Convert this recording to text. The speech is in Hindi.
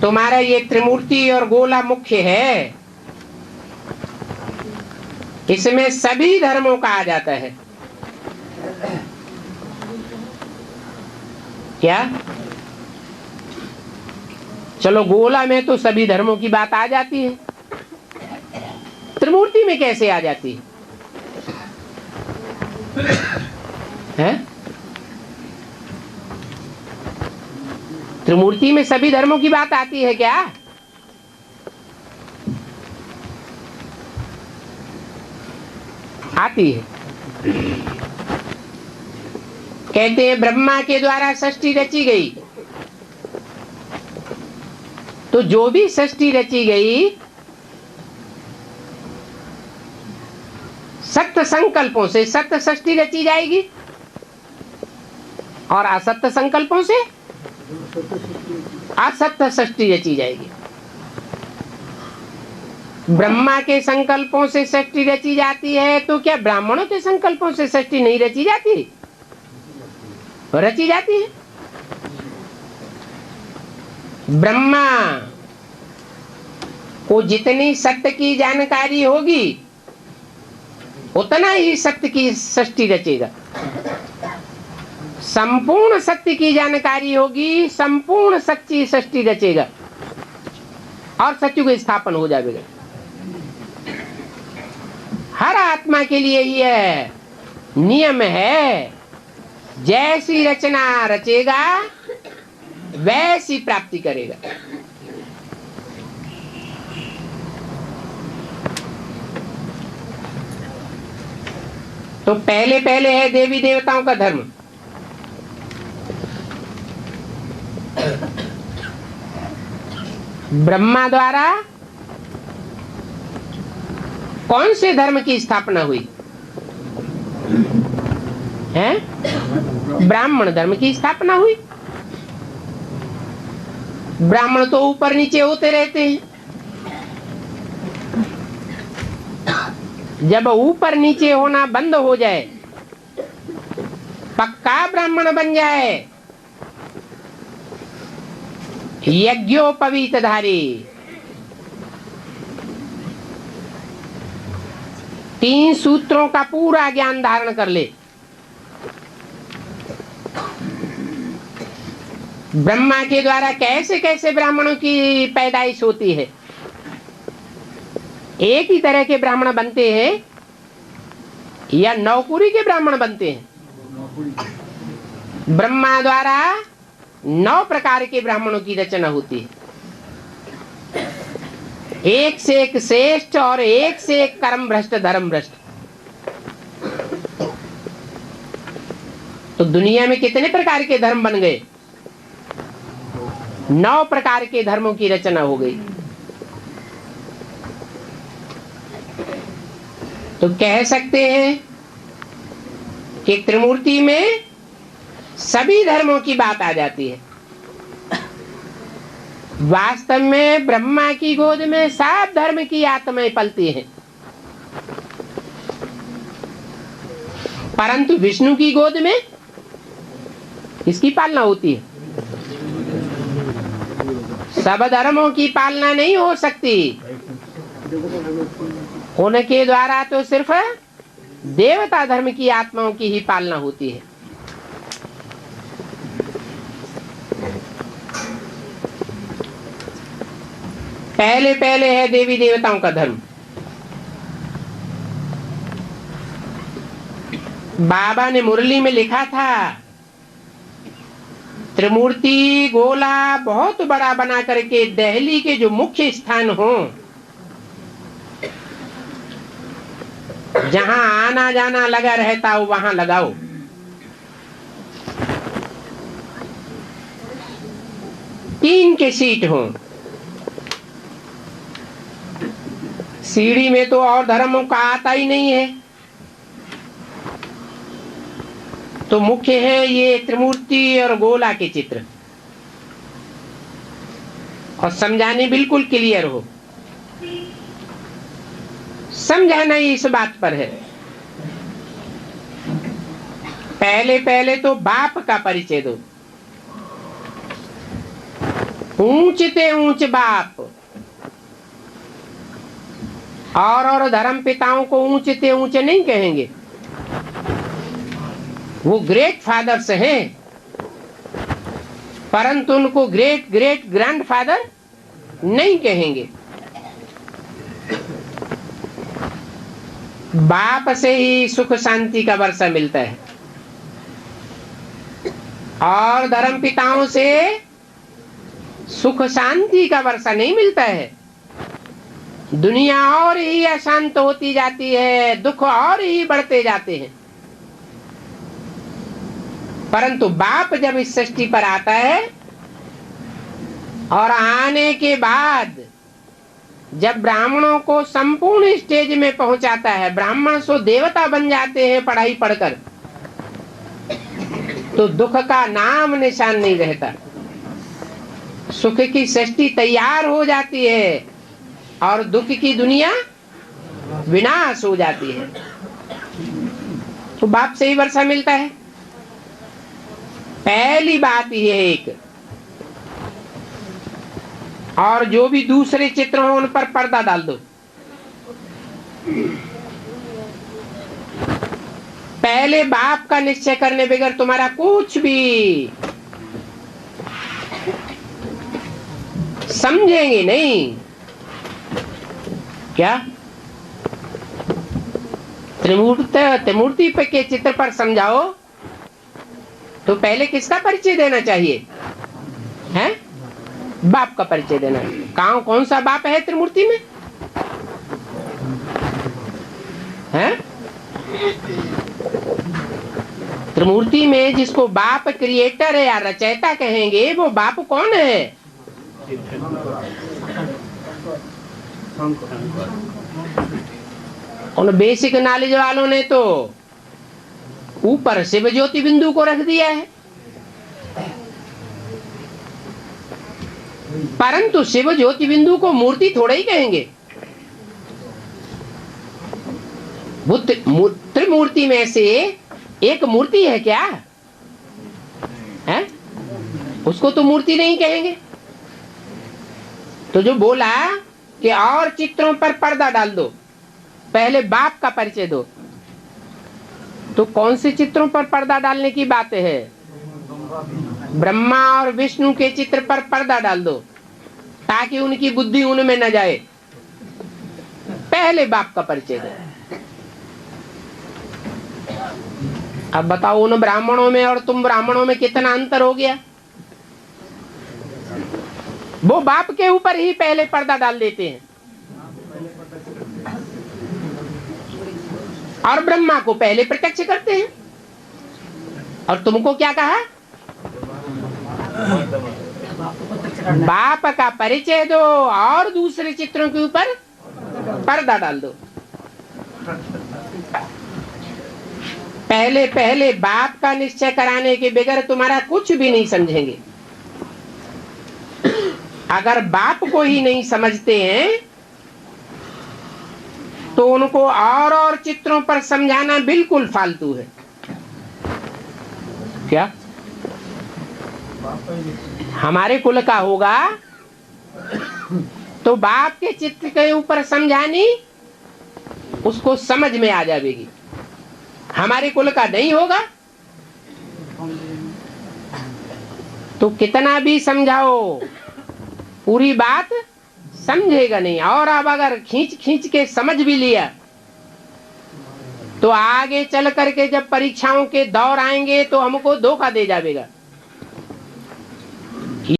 तुम्हारा ये त्रिमूर्ति और गोला मुख्य है, इसमें सभी धर्मों का आ जाता है। क्या? चलो, गोला में तो सभी धर्मों की बात आ जाती है, त्रिमूर्ति में कैसे आ जाती है? त्रिमूर्ति में सभी धर्मों की बात आती है क्या? आती है। कहते हैं ब्रह्मा के द्वारा सृष्टि रची गई, तो जो भी सृष्टि रची गई सत्य संकल्पों से सत्य सृष्टि रची जाएगी, और असत्य संकल्पों से असत्य सृष्टि रची जाएगी। ब्रह्मा के संकल्पों से सृष्टि रची जाती है, तो क्या ब्राह्मणों के संकल्पों से सृष्टि नहीं रची जाती? रची जाती है। ब्रह्मा को जितनी सत्य की जानकारी होगी उतना ही सत्य की सृष्टि रचेगा। संपूर्ण सत्य की जानकारी होगी, संपूर्ण सच्ची सृष्टि रचेगा और सत्युग स्थापन हो जाएगा। हर आत्मा के लिए यह नियम है, जैसी रचना रचेगा वैसी प्राप्ति करेगा। तो पहले पहले है देवी देवताओं का धर्म। ब्रह्मा द्वारा कौन से धर्म की स्थापना हुई है? ब्राह्मण धर्म की स्थापना हुई। ब्राह्मण तो ऊपर नीचे होते रहते हैं, जब ऊपर नीचे होना बंद हो जाए, पक्का ब्राह्मण बन जाए, यज्ञोपवीतधारी, 3 सूत्रों का पूरा ज्ञान धारण कर ले, ब्रह्मा के द्वारा कैसे कैसे ब्राह्मणों की पैदाइश होती है। एक ही तरह के ब्राह्मण बनते हैं या नौकुरी के ब्राह्मण बनते हैं? ब्रह्मा द्वारा 9 प्रकार के ब्राह्मणों की रचना होती है, एक से एक श्रेष्ठ और एक से एक कर्म भ्रष्ट धर्म भ्रष्ट। तो दुनिया में कितने प्रकार के धर्म बन गए? 9 प्रकार के धर्मों की रचना हो गई। तो कह सकते हैं कि त्रिमूर्ति में सभी धर्मों की बात आ जाती है। वास्तव में ब्रह्मा की गोद में सब धर्म की आत्माएं पलती हैं, परंतु विष्णु की गोद में इसकी पालना होती है। सब धर्मों की पालना नहीं हो सकती, उनके द्वारा तो सिर्फ देवता धर्म की आत्माओं की ही पालना होती है। पहले पहले है देवी देवताओं का धर्म। बाबा ने मुरली में लिखा था, त्रिमूर्ति गोला बहुत बड़ा बना करके दिल्ली के जो मुख्य स्थान हो, जहां आना जाना लगा रहता हो, वहां लगाओ। तीन के सीट हो। सीढ़ी में तो और धर्मों का आता ही नहीं है, तो मुख्य है ये त्रिमूर्ति और गोला के चित्र। और समझाने बिल्कुल क्लियर हो, समझाना ही इस बात पर है। पहले पहले तो बाप का परिचय दो। ऊंचते ऊंच बाप और धर्म पिताओं को ऊंचते ऊंचे नहीं कहेंगे। वो ग्रेट फादर्स हैं, परंतु उनको ग्रेट ग्रेट ग्रैंडफादर नहीं कहेंगे। बाप से ही सुख शांति का वर्षा मिलता है और धर्म पिताओं से सुख शांति का वर्षा नहीं मिलता है। दुनिया और ही अशांत होती जाती है, दुख और ही बढ़ते जाते हैं। परंतु बाप जब इस सृष्टि पर आता है और आने के बाद जब ब्राह्मणों को संपूर्ण स्टेज में पहुंचाता है, ब्राह्मण सो देवता बन जाते हैं पढ़ाई पढ़कर, तो दुख का नाम निशान नहीं रहता। सुख की सृष्टि तैयार हो जाती है और दुख की दुनिया विनाश हो जाती है। तो बाप से ही वर्षा मिलता है। पहली बात यह एक, और जो भी दूसरे चित्र हो उन पर पर्दा डाल दो। पहले बाप का निश्चय करने बगैर तुम्हारा कुछ भी समझेंगे नहीं। क्या त्रिमूर्ति के चित्र पर समझाओ तो पहले किसका परिचय देना चाहिए? है बाप का परिचय देना। कौन सा बाप है त्रिमूर्ति में? है त्रिमूर्ति में जिसको बाप क्रिएटर है या रचयिता कहेंगे, वो बाप कौन है? उन बेसिक नॉलेज वालों ने तो ऊपर शिव ज्योति बिंदु को रख दिया है, परंतु शिव ज्योति बिंदु को मूर्ति थोड़ा ही कहेंगे। वो त्रिमूर्ति में से एक मूर्ति है क्या? है उसको तो मूर्ति नहीं कहेंगे। तो जो बोला कि और चित्रों पर पर्दा डाल दो, पहले बाप का परिचय दो, तो कौन से चित्रों पर पर्दा डालने की बात है? ब्रह्मा और विष्णु के चित्र पर पर्दा डाल दो ताकि उनकी बुद्धि उनमें न जाए। पहले बाप का परिचय दो। अब बताओ उन ब्राह्मणों में और तुम ब्राह्मणों में कितना अंतर हो गया? वो बाप के ऊपर ही पहले पर्दा डाल देते हैं और ब्रह्मा को पहले प्रत्यक्ष करते हैं। और तुमको क्या कहा? बाप का परिचय दो और दूसरे चित्रों के ऊपर पर्दा डाल दो। पहले बाप का निश्चय कराने के बगैर तुम्हारा कुछ भी नहीं समझेंगे। अगर बाप को ही नहीं समझते हैं तो उनको और चित्रों पर समझाना बिल्कुल फालतू है। क्या हमारे कुल का होगा तो बाप के चित्र के ऊपर समझानी उसको समझ में आ जाएगी। हमारे कुल का नहीं होगा तो कितना भी समझाओ पूरी बात समझेगा नहीं। और अब अगर खींच के समझ भी लिया तो आगे चल करके जब परीक्षाओं के दौर आएंगे तो हमको धोखा दे जाएगा।